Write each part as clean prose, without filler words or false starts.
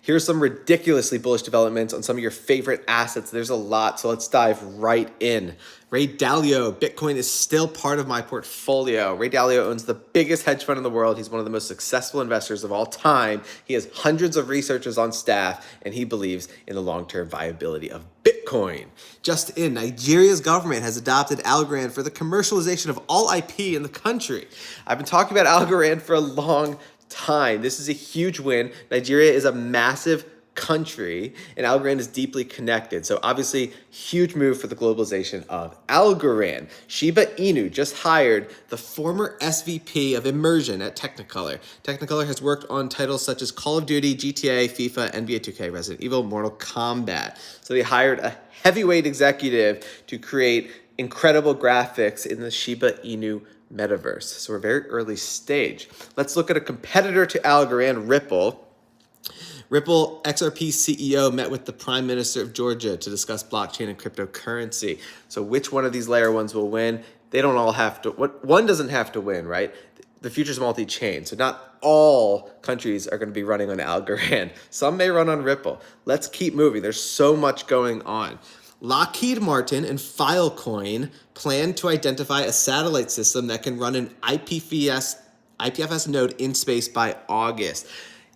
Here's some ridiculously bullish developments on some of your favorite assets. There's a lot, so let's dive right in. Ray Dalio, Bitcoin is still part of my portfolio. Ray Dalio owns the biggest hedge fund in the world. He's one of the most successful investors of all time. He has hundreds of researchers on staff, and he believes in the long-term viability of Bitcoin. Just in, Nigeria's government has adopted Algorand for the commercialization of all IP in the country. I've been talking about Algorand for a long time. This is a huge win. Nigeria is a massive country, and Algorand is deeply connected. So obviously, huge move for the globalization of Algorand. Shiba Inu just hired the former SVP of immersion at Technicolor. Technicolor has worked on titles such as Call of Duty, GTA, FIFA, NBA 2K, Resident Evil, Mortal Kombat. So they hired a heavyweight executive to create incredible graphics in the Shiba Inu metaverse. So we're very early stage. Let's look at a competitor to Algorand, Ripple. Ripple XRP CEO met with the Prime Minister of Georgia to discuss blockchain and cryptocurrency. So which one of these layer ones will win? They don't all have to. One doesn't have to win, right? The future's multi-chain, so not all countries are going to be running on Algorand. Some may run on Ripple. Let's keep moving. There's so much going on. Lockheed Martin and Filecoin plan to identify a satellite system that can run an IPFS node in space by August.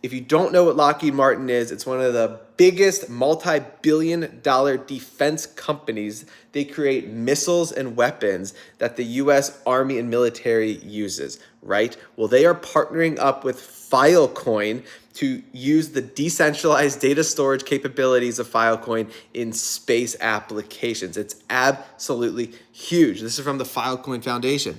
If you don't know what Lockheed Martin is, it's one of the biggest multi-billion-dollar defense companies. They create missiles and weapons that the U.S. Army and military uses, right? Well, they are partnering up with Filecoin to use the decentralized data storage capabilities of Filecoin in space applications. It's absolutely huge. This is from the Filecoin Foundation.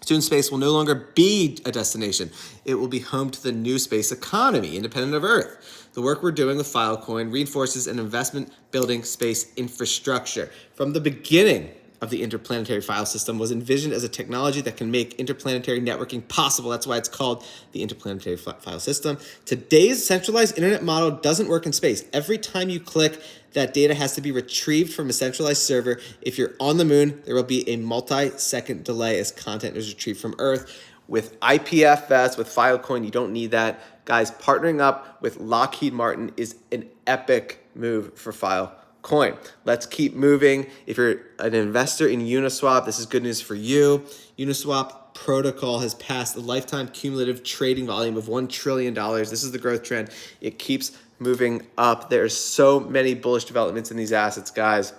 Soon space will no longer be a destination. It will be home to the new space economy, independent of Earth. The work we're doing with Filecoin reinforces an investment building space infrastructure. From the beginning of the interplanetary file system was envisioned as a technology that can make interplanetary networking possible. That's why it's called the interplanetary file system. Today's centralized internet model doesn't work in space. Every time you click, that data has to be retrieved from a centralized server. If you're on the moon, there will be a multi-second delay as content is retrieved from Earth. With IPFS, with Filecoin, you don't need that. Guys, partnering up with Lockheed Martin is an epic move for Filecoin. Let's keep moving. If you're an investor in Uniswap, this is good news for you. Uniswap protocol has passed a lifetime cumulative trading volume of $1 trillion. This is the growth trend. It keeps moving up. There's so many bullish developments in these assets, guys.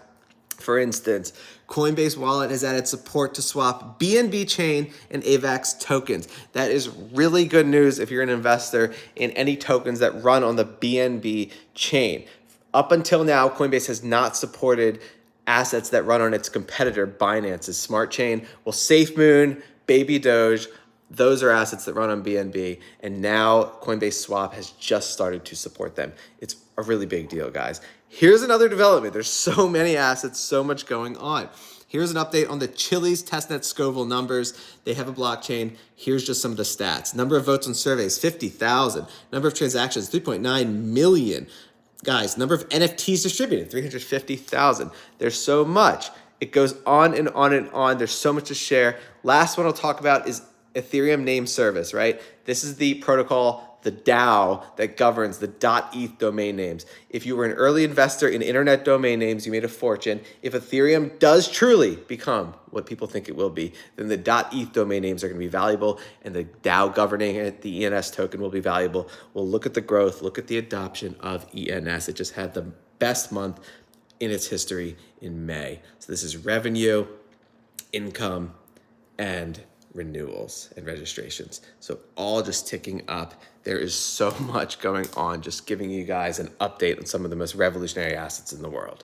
For instance, Coinbase Wallet has added support to swap BNB chain and AVAX tokens. That is really good news if you're an investor in any tokens that run on the BNB chain. Up until now, Coinbase has not supported assets that run on its competitor Binance's smart chain. Well, SAFEMOON, Babydoge, those are assets that run on BNB, and now Coinbase Swap has just started to support them. It's a really big deal, guys. Here's another development. There's so many assets, so much going on. Here's an update on the Chiliz testnet Scoville numbers. They have a blockchain. Here's just some of the stats. Number of votes on surveys, 50,000. Number of transactions, 3.9 million. Guys, number of NFTs distributed, 350,000. There's so much. It goes on and on and on. There's so much to share. Last one I'll talk about is Ethereum name service, right? This is the protocol, the DAO, that governs the .eth domain names. If you were an early investor in internet domain names, you made a fortune. If Ethereum does truly become what people think it will be, then the .eth domain names are going to be valuable, and the DAO governing it, the ENS token, will be valuable. Well, look at the growth. Look at the adoption of ENS. It just had the best month in its history in May. So this is revenue, income, and renewals and registrations. So all just ticking up. There is so much going on, just giving you guys an update on some of the most revolutionary assets in the world.